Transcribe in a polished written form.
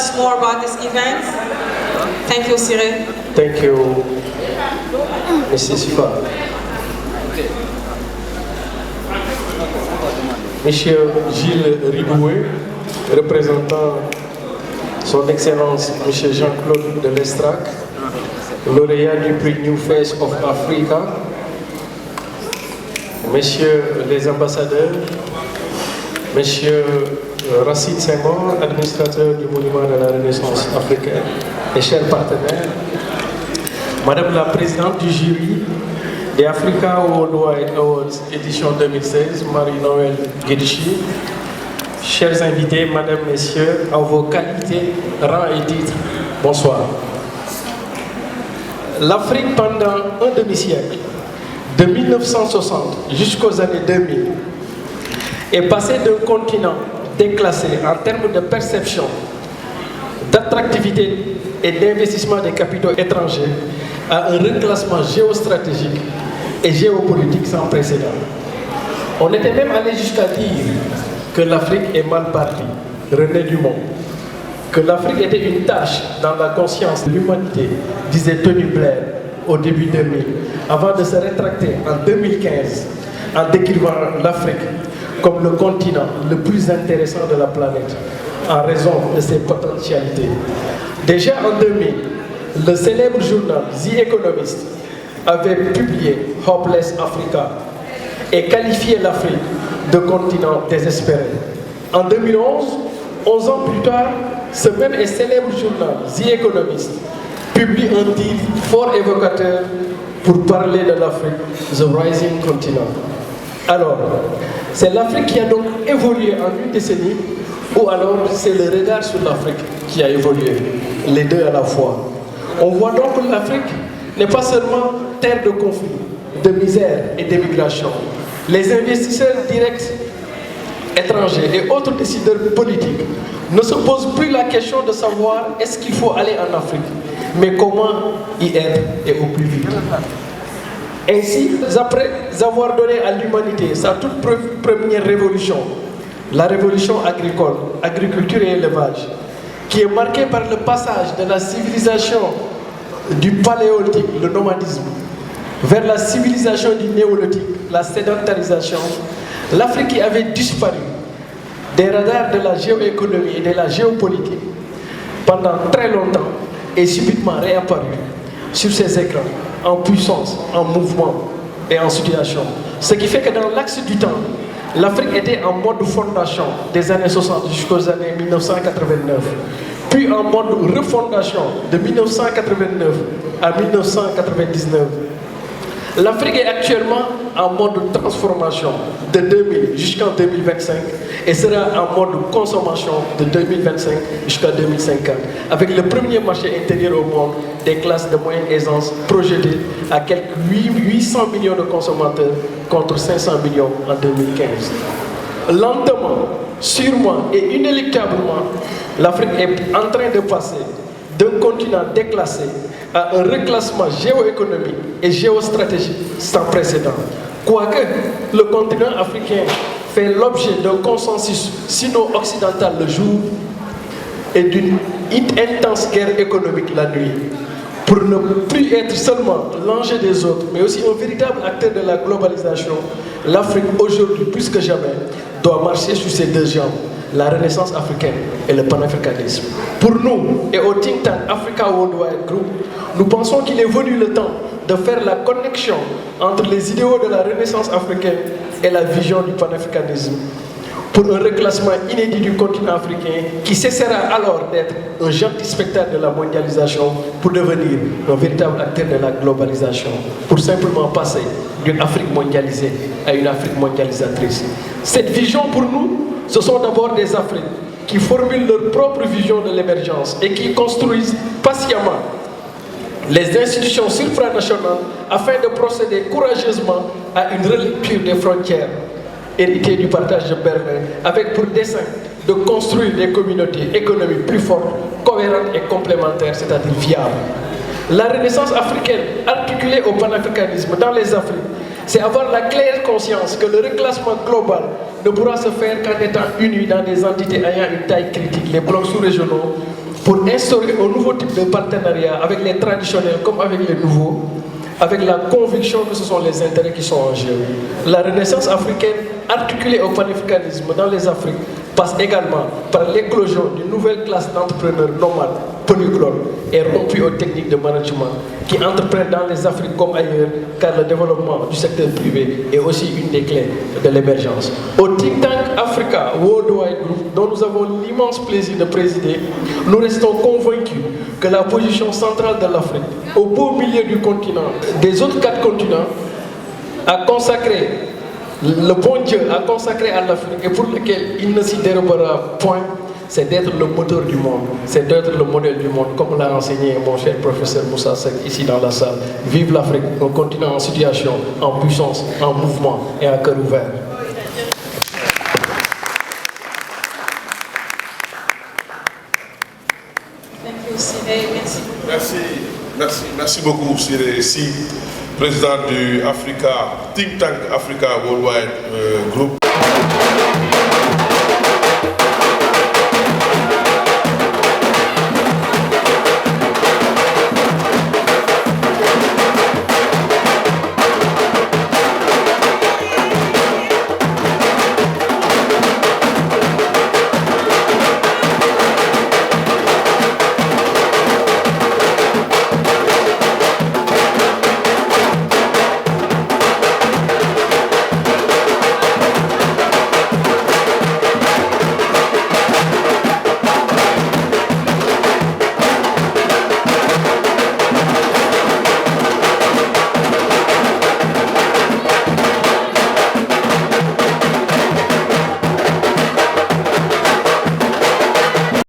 us more about this event? Thank you, Cyril. Thank you, Mrs. Fa. Monsieur Gilles Riboué, représentant son Excellence Monsieur Jean-Claude de Lestrac, lauréat du prix New Face of Africa, Messieurs les ambassadeurs, Monsieur Racine Senghor, administrateur du Monument de la Renaissance africaine, et chers partenaires, Madame la Présidente du jury des Africa Worldwide Awards édition 2016, Marie-Noël Guédichi, chers invités, Madame, Messieurs, à vos qualités, rangs et titres, bonsoir. L'Afrique pendant un demi-siècle, de 1960 jusqu'aux années 2000, est passée d'un continent déclassé en termes de perception, d'attractivité et d'investissement des capitaux étrangers à un reclassement géostratégique et géopolitique sans précédent. On était même allé jusqu'à dire que l'Afrique est mal partie, René Dumont, que l'Afrique était une tâche dans la conscience de l'humanité, disait Tony Blair au début 2000, avant de se rétracter en 2015 en décrivant l'Afrique comme le continent le plus intéressant de la planète en raison de ses potentialités. Déjà en 2000, le célèbre journal The Economist avait publié Hopeless Africa et qualifié l'Afrique de continent désespéré. En 2011, 11 ans plus tard, ce même et célèbre journal The Economist publie un titre fort évocateur pour parler de l'Afrique, The Rising Continent. Alors, c'est l'Afrique qui a donc évolué en une décennie, ou alors c'est le regard sur l'Afrique qui a évolué, les deux à la fois. On voit donc que l'Afrique n'est pas seulement terre de conflit, de misère et d'émigration. Les investisseurs directs étrangers et autres décideurs politiques ne se posent plus la question de savoir est-ce qu'il faut aller en Afrique, mais comment y être et au plus vite. Ainsi, après avoir donné à l'humanité sa toute première révolution, la révolution agricole, agriculture et élevage, qui est marquée par le passage de la civilisation du paléolithique, le nomadisme, vers la civilisation du néolithique, la sédentarisation, l'Afrique qui avait disparu des radars de la géoéconomie et de la géopolitique pendant très longtemps est subitement réapparue sur ces écrans, en puissance, en mouvement et en situation. Ce qui fait que dans l'axe du temps, l'Afrique était en mode fondation des années 60 jusqu'aux années 1989, puis en mode refondation de 1989 à 1999. L'Afrique est actuellement en mode transformation de 2000 jusqu'en 2025 et sera en mode consommation de 2025 jusqu'à 2050, avec le premier marché intérieur au monde des classes de moyenne aisance projeté à quelques 800 millions de consommateurs contre 500 millions en 2015. Lentement, sûrement et inéluctablement, l'Afrique est en train de passer d'un continent déclassé à un reclassement géoéconomique et géostratégique sans précédent. Quoique le continent africain fait l'objet d'un consensus sino-occidental le jour et d'une intense guerre économique la nuit, pour ne plus être seulement l'enjeu des autres, mais aussi un véritable acteur de la globalisation, l'Afrique aujourd'hui plus que jamais doit marcher sur ses deux jambes, la renaissance africaine et le panafricanisme. Pour nous et au think tank Africa Worldwide Group, nous pensons qu'il est venu le temps de faire la connexion entre les idéaux de la renaissance africaine et la vision du panafricanisme, pour un reclassement inédit du continent africain qui cessera alors d'être un gentil spectacle de la mondialisation pour devenir un véritable acteur de la globalisation, pour simplement passer d'une Afrique mondialisée à une Afrique mondialisatrice. Cette vision pour nous, ce sont d'abord des Afriques qui formulent leur propre vision de l'émergence et qui construisent patiemment les institutions supranationales afin de procéder courageusement à une relecture des frontières héritées du partage de Berlin, avec pour dessein de construire des communautés économiques plus fortes, cohérentes et complémentaires, c'est-à-dire viables. La renaissance africaine, articulée au panafricanisme dans les Afriques, c'est avoir la claire conscience que le reclassement global ne pourra se faire qu'en étant unis dans des entités ayant une taille critique, les blocs sous-régionaux, pour instaurer un nouveau type de partenariat avec les traditionnels comme avec les nouveaux, avec la conviction que ce sont les intérêts qui sont en jeu. La renaissance africaine, articulée au panafricanisme dans les Afriques, passe également par l'éclosion d'une nouvelle classe d'entrepreneurs nomades, polyglottes et rompus aux techniques de management qui entreprennent dans les Afriques comme ailleurs, car le développement du secteur privé est aussi une des clés de l'émergence. Au Think Tank Africa Worldwide Group, dont nous avons l'immense plaisir de présider, nous restons convaincus que la position centrale de l'Afrique, au beau milieu du continent, des autres 4 continents, a consacré, le bon Dieu a consacré à l'Afrique et pour lequel il ne s'y dérobera point, c'est d'être le moteur du monde, c'est d'être le modèle du monde, comme l'a enseigné mon cher professeur Moussa Seck ici dans la salle. Vive l'Afrique, un continent en situation, en puissance, en mouvement et à cœur ouvert. Merci beaucoup Siré, ici, président du Think Tank Africa Worldwide Group.